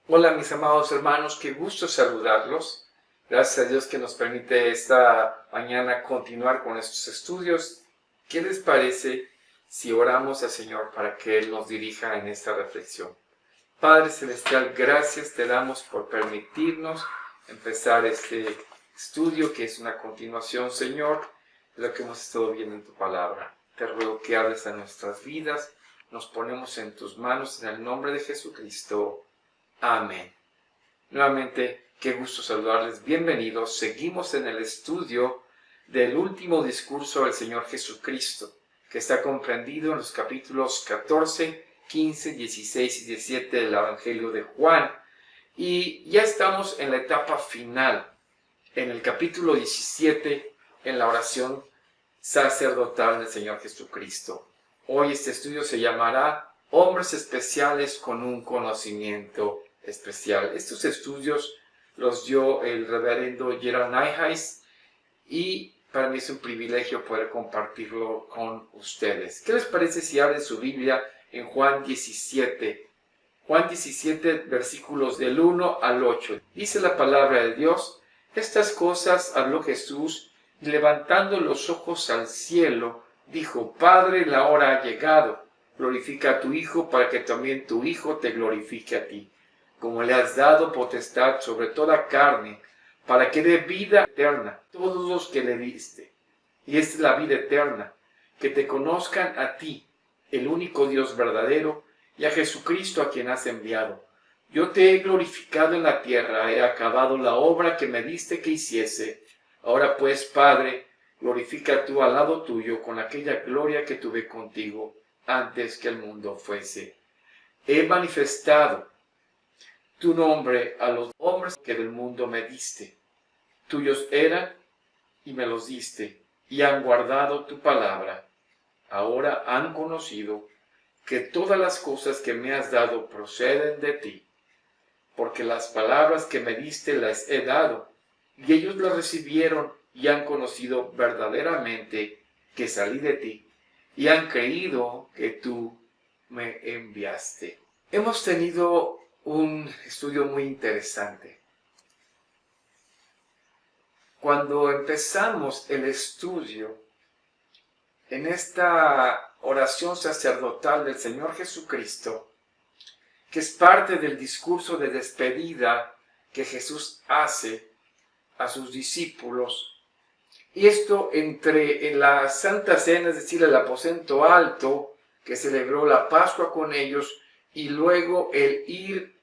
Hola mis amados hermanos, qué gusto saludarlos. Gracias a Dios que nos permite esta mañana continuar con estos estudios. ¿Qué les parece si oramos al Señor para que Él nos dirija en esta reflexión? Padre Celestial, gracias te damos por permitirnos empezar este estudio que es una continuación, Señor, de lo que hemos estado viendo en tu palabra. Te ruego que hables a nuestras vidas, nos ponemos en tus manos en el nombre de Jesucristo. Amén. Nuevamente, qué gusto saludarles. Bienvenidos. Seguimos en el estudio del último discurso del Señor Jesucristo, que está comprendido en los capítulos 14, 15, 16 y 17 del Evangelio de Juan. Y ya estamos en la etapa final, en el capítulo 17, en la oración sacerdotal del Señor Jesucristo. Hoy este estudio se llamará Hombres especiales con un conocimiento especial. Estos estudios los dio el reverendo Gerald Niehaus y para mí es un privilegio poder compartirlo con ustedes. ¿Qué les parece si abren su Biblia en Juan 17? Juan 17, versículos del 1 al 8. Dice la palabra de Dios: estas cosas habló Jesús, y levantando los ojos al cielo, dijo: Padre, la hora ha llegado. Glorifica a tu Hijo, para que también tu Hijo te glorifique a ti, como le has dado potestad sobre toda carne, para que dé vida eterna a todos los que le diste. Y esta es la vida eterna, que te conozcan a ti, el único Dios verdadero, y a Jesucristo a quien has enviado. Yo te he glorificado en la tierra, he acabado la obra que me diste que hiciese. Ahora pues, Padre, glorifica tú al lado tuyo con aquella gloria que tuve contigo antes que el mundo fuese. He manifestado tu nombre a los hombres que del mundo me diste. Tuyos eran y me los diste, y han guardado tu palabra. Ahora han conocido que todas las cosas que me has dado proceden de ti, porque las palabras que me diste las he dado, y ellos las recibieron y han conocido verdaderamente que salí de ti, y han creído que tú me enviaste. Hemos tenido un estudio muy interesante. Cuando empezamos el estudio en esta oración sacerdotal del Señor Jesucristo, que es parte del discurso de despedida que Jesús hace a sus discípulos, y esto en la Santa Cena, es decir, el aposento alto, que celebró la Pascua con ellos, y luego el ir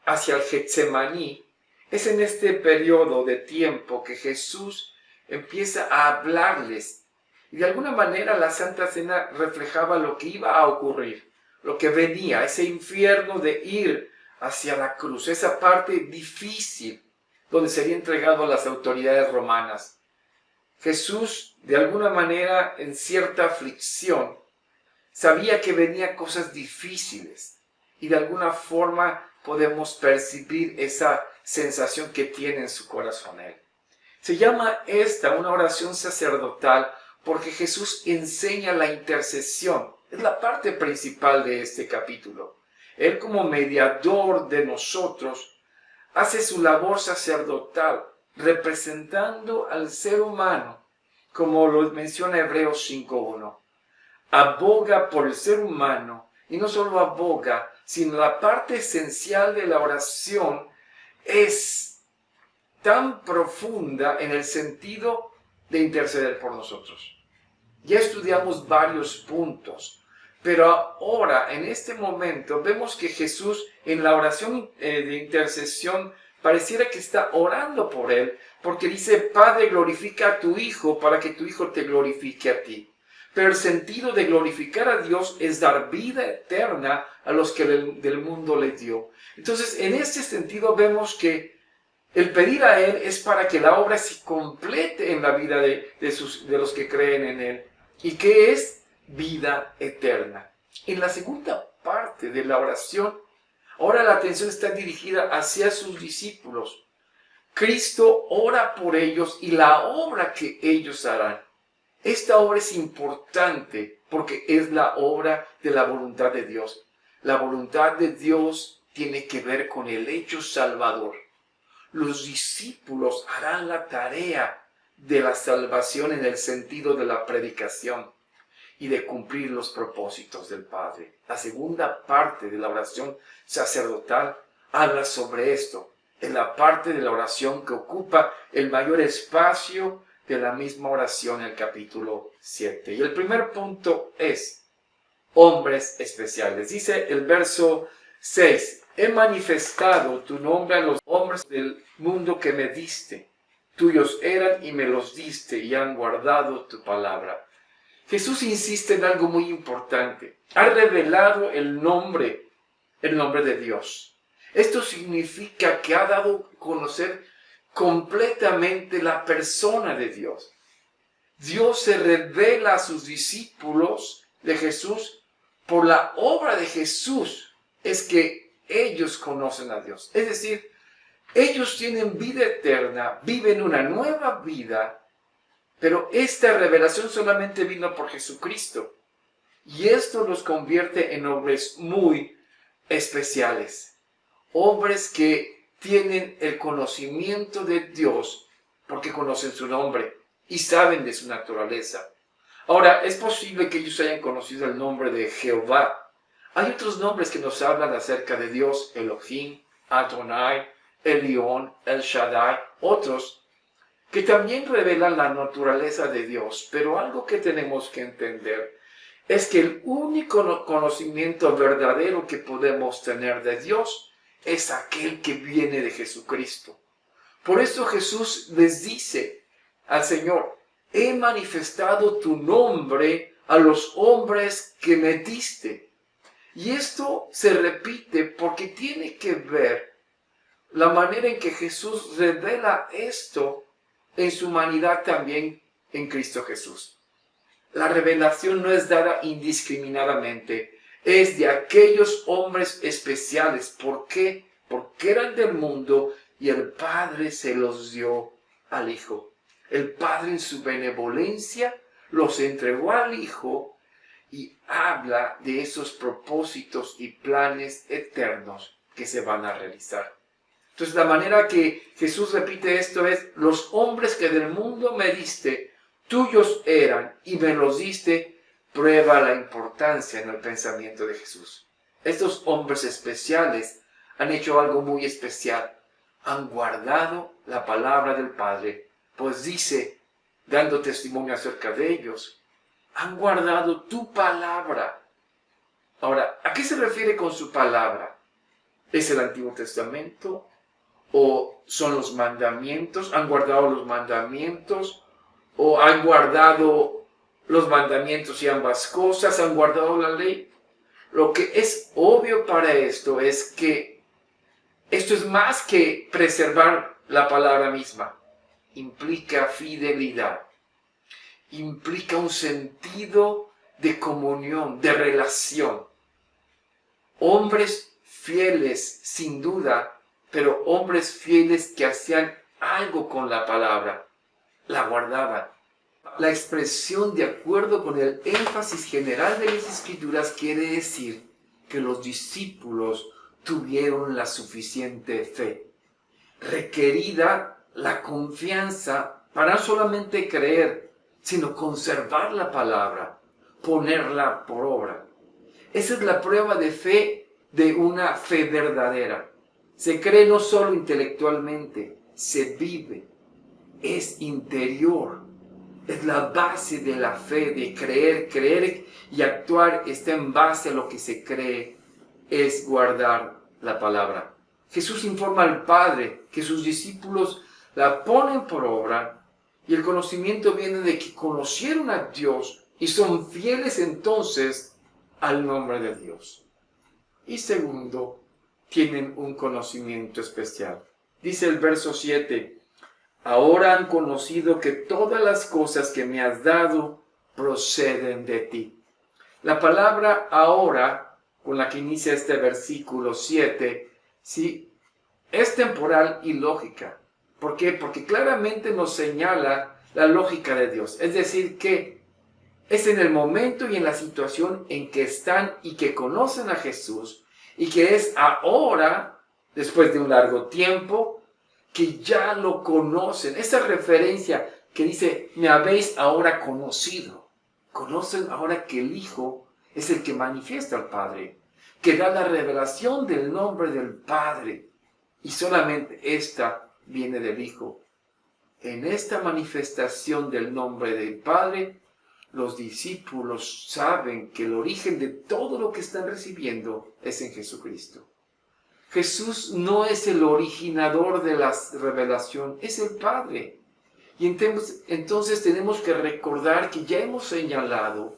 hacia el Getsemaní, es en este periodo de tiempo que Jesús empieza a hablarles. Y de alguna manera la Santa Cena reflejaba lo que iba a ocurrir, lo que venía, ese infierno de ir hacia la cruz, esa parte difícil donde sería entregado a las autoridades romanas. Jesús, de alguna manera, en cierta aflicción, sabía que venían cosas difíciles y de alguna forma podemos percibir esa sensación que tiene en su corazón él. Se llama esta una oración sacerdotal porque Jesús enseña la intercesión. Es la parte principal de este capítulo. Él, como mediador de nosotros, hace su labor sacerdotal representando al ser humano, como lo menciona Hebreos 5:1. Aboga por el ser humano, y no solo aboga, sino la parte esencial de la oración es tan profunda en el sentido de interceder por nosotros. Ya estudiamos varios puntos, pero ahora, en este momento, vemos que Jesús en la oración de intercesión pareciera que está orando por él, porque dice: Padre, glorifica a tu Hijo para que tu Hijo te glorifique a ti. Pero el sentido de glorificar a Dios es dar vida eterna a los que del mundo le dio. Entonces, en este sentido vemos que el pedir a Él es para que la obra se complete en la vida de los que creen en Él. ¿Y qué es? Vida eterna. En la segunda parte de la oración, ahora la atención está dirigida hacia sus discípulos. Cristo ora por ellos y la obra que ellos harán. Esta obra es importante porque es la obra de la voluntad de Dios. La voluntad de Dios tiene que ver con el hecho salvador. Los discípulos harán la tarea de la salvación en el sentido de la predicación y de cumplir los propósitos del Padre. La segunda parte de la oración sacerdotal habla sobre esto. Es la parte de la oración que ocupa el mayor espacio de la misma oración en el capítulo 7. Y el primer punto es hombres especiales. Dice el verso 6, he manifestado tu nombre a los hombres del mundo que me diste. Tuyos eran y me los diste y han guardado tu palabra. Jesús insiste en algo muy importante. Ha revelado el nombre de Dios. Esto significa que ha dado a conocer completamente la persona de Dios. Dios se revela a sus discípulos de Jesús por la obra de Jesús. Es que ellos conocen a Dios. Es decir, ellos tienen vida eterna, viven una nueva vida, pero esta revelación solamente vino por Jesucristo. Y esto los convierte en hombres muy especiales. Hombres que tienen el conocimiento de Dios porque conocen su nombre y saben de su naturaleza. Ahora, es posible que ellos hayan conocido el nombre de Jehová. Hay otros nombres que nos hablan acerca de Dios: Elohim, Adonai, Elión, El Shaddai, otros que también revelan la naturaleza de Dios. Pero algo que tenemos que entender es que el único conocimiento verdadero que podemos tener de Dios es aquel que viene de Jesucristo. Por eso Jesús les dice al Señor: he manifestado tu nombre a los hombres que me diste. Y esto se repite porque tiene que ver la manera en que Jesús revela esto en su humanidad también en Cristo Jesús. La revelación no es dada indiscriminadamente, es de aquellos hombres especiales. ¿Por qué? Porque eran del mundo y el Padre se los dio al Hijo. El Padre en su benevolencia los entregó al Hijo y habla de esos propósitos y planes eternos que se van a realizar. Entonces, la manera que Jesús repite esto es: los hombres que del mundo me diste, tuyos eran y me los diste. Prueba la importancia en el pensamiento de Jesús. Estos hombres especiales han hecho algo muy especial. Han guardado la palabra del Padre, pues dice, dando testimonio acerca de ellos, han guardado tu palabra. Ahora, ¿a qué se refiere con su palabra? ¿Es el Antiguo Testamento? ¿O son los mandamientos? ¿Han guardado los mandamientos? ¿O han guardado los mandamientos y ambas cosas? ¿Han guardado la ley? Lo que es obvio para esto es que esto es más que preservar la palabra misma. Implica fidelidad. Implica un sentido de comunión, de relación. Hombres fieles, sin duda, pero hombres fieles que hacían algo con la palabra, la guardaban. La expresión de acuerdo con el énfasis general de las Escrituras quiere decir que los discípulos tuvieron la suficiente fe, requerida la confianza para no solamente creer, sino conservar la palabra, ponerla por obra. Esa es la prueba de fe, de una fe verdadera. Se cree no solo intelectualmente, se vive, es interior. Es la base de la fe, de creer y actuar está en base a lo que se cree, es guardar la palabra. Jesús informa al Padre que sus discípulos la ponen por obra y el conocimiento viene de que conocieron a Dios y son fieles entonces al nombre de Dios. Y segundo, tienen un conocimiento especial. Dice el verso 7, ahora han conocido que todas las cosas que me has dado proceden de ti. La palabra ahora, con la que inicia este versículo 7, sí, es temporal y lógica. ¿Por qué? Porque claramente nos señala la lógica de Dios. Es decir, que es en el momento y en la situación en que están y que conocen a Jesús, y que es ahora, después de un largo tiempo, que ya lo conocen. Esa referencia que dice, me habéis ahora conocido. Conocen ahora que el Hijo es el que manifiesta al Padre, que da la revelación del nombre del Padre. Y solamente esta viene del Hijo. En esta manifestación del nombre del Padre, los discípulos saben que el origen de todo lo que están recibiendo es en Jesucristo. Jesús no es el originador de la revelación, es el Padre. Y entonces tenemos que recordar que ya hemos señalado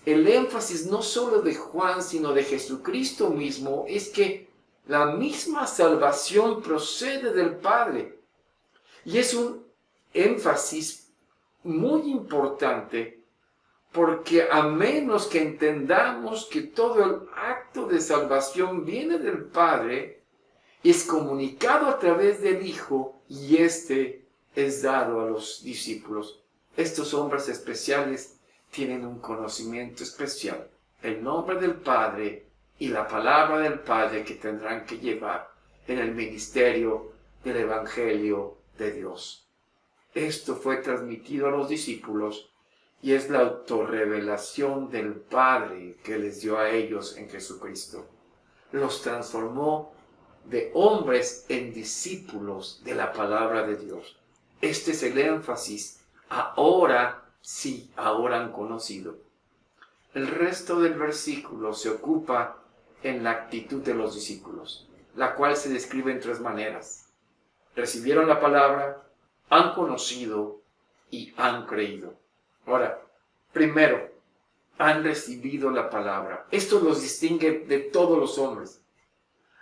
el énfasis no solo de Juan, sino de Jesucristo mismo, es que la misma salvación procede del Padre. Y es un énfasis muy importante porque a menos que entendamos que todo el acto de salvación viene del Padre, es comunicado a través del Hijo y éste es dado a los discípulos. Estos hombres especiales tienen un conocimiento especial, el nombre del Padre y la palabra del Padre que tendrán que llevar en el ministerio del Evangelio de Dios. Esto fue transmitido a los discípulos y es la autorrevelación del Padre que les dio a ellos en Jesucristo. Los transformó de hombres en discípulos de la palabra de Dios. Este es el énfasis. Ahora sí, ahora han conocido. El resto del versículo se ocupa en la actitud de los discípulos, la cual se describe en tres maneras. Recibieron la palabra, han conocido y han creído. Ahora, primero, han recibido la palabra. Esto los distingue de todos los hombres.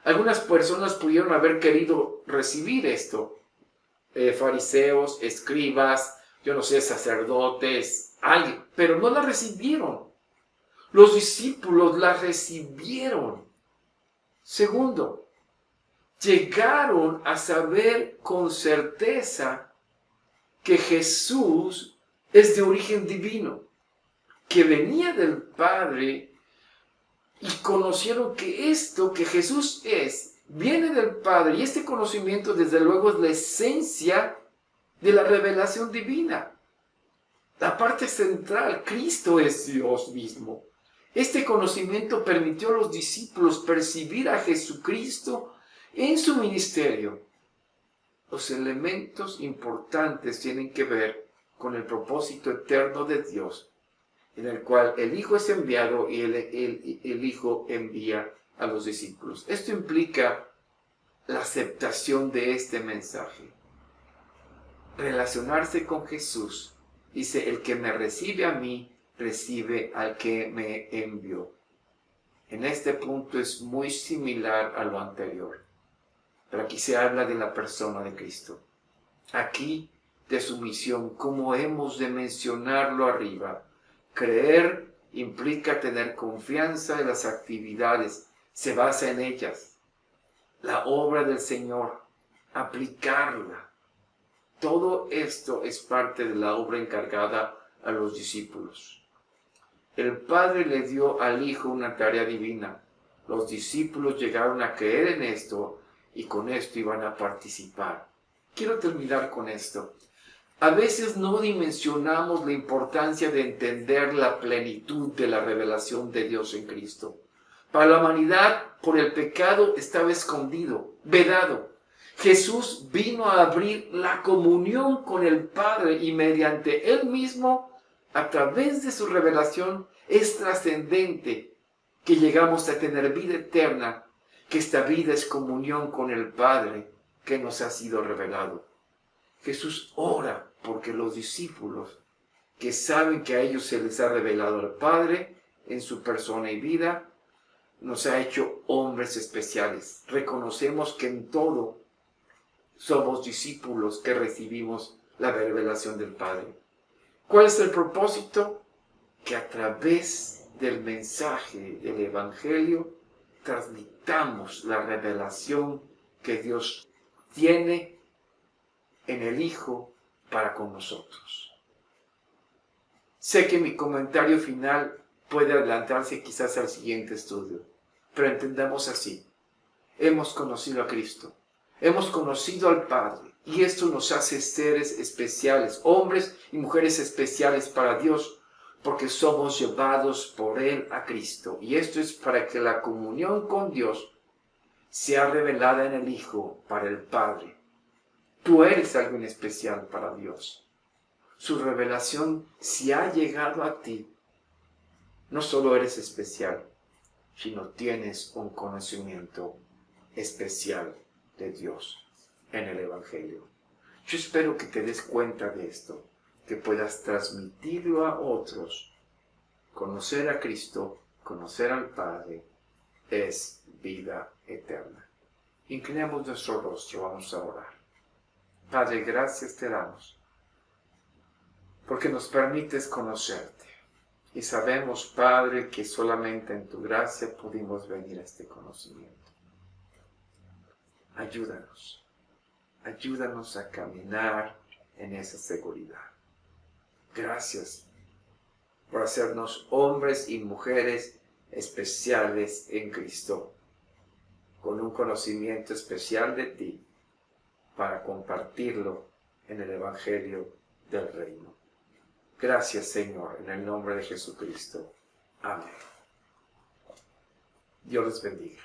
Algunas personas pudieron haber querido recibir esto. Fariseos, escribas, yo no sé, sacerdotes, alguien, pero no la recibieron. Los discípulos la recibieron. Segundo, llegaron a saber con certeza que Jesús es de origen divino, que venía del Padre, y conocieron que esto que Jesús es, viene del Padre, y este conocimiento desde luego es la esencia de la revelación divina. La parte central, Cristo es Dios mismo. Este conocimiento permitió a los discípulos percibir a Jesucristo en su ministerio. Los elementos importantes tienen que ver con el propósito eterno de Dios, en el cual el Hijo es enviado y el Hijo envía a los discípulos. Esto implica la aceptación de este mensaje. Relacionarse con Jesús. Dice, el que me recibe a mí, recibe al que me envió. En este punto es muy similar a lo anterior, pero aquí se habla de la persona de Cristo. Aquí de su misión, como hemos de mencionarlo arriba. Creer implica tener confianza en las actividades, se basa en ellas. La obra del Señor, aplicarla. Todo esto es parte de la obra encargada a los discípulos. El Padre le dio al Hijo una tarea divina. Los discípulos llegaron a creer en esto y con esto iban a participar. Quiero terminar con esto. A veces no dimensionamos la importancia de entender la plenitud de la revelación de Dios en Cristo. Para la humanidad, por el pecado estaba escondido, vedado. Jesús vino a abrir la comunión con el Padre y mediante Él mismo, a través de su revelación, es trascendente que llegamos a tener vida eterna, que esta vida es comunión con el Padre que nos ha sido revelado. Jesús ora porque los discípulos, que saben que a ellos se les ha revelado el Padre en su persona y vida, nos ha hecho hombres especiales. Reconocemos que en todo somos discípulos que recibimos la revelación del Padre. ¿Cuál es el propósito? Que a través del mensaje del Evangelio transmitamos la revelación que Dios tiene en el Hijo para con nosotros. Sé que mi comentario final puede adelantarse quizás al siguiente estudio, pero entendamos así. Hemos conocido a Cristo, hemos conocido al Padre, y esto nos hace seres especiales, hombres y mujeres especiales para Dios, porque somos llevados por Él a Cristo. Y esto es para que la comunión con Dios sea revelada en el Hijo para el Padre. Tú eres alguien especial para Dios. Su revelación, si ha llegado a ti, no solo eres especial, sino tienes un conocimiento especial de Dios en el Evangelio. Yo espero que te des cuenta de esto, que puedas transmitirlo a otros. Conocer a Cristo, conocer al Padre, es vida eterna. Inclinamos nuestro rostro, vamos a orar. Padre, gracias te damos, porque nos permites conocerte. Y sabemos, Padre, que solamente en tu gracia pudimos venir a este conocimiento. Ayúdanos, ayúdanos a caminar en esa seguridad. Gracias por hacernos hombres y mujeres especiales en Cristo, con un conocimiento especial de ti, para compartirlo en el Evangelio del Reino. Gracias, Señor, en el nombre de Jesucristo. Amén. Dios les bendiga.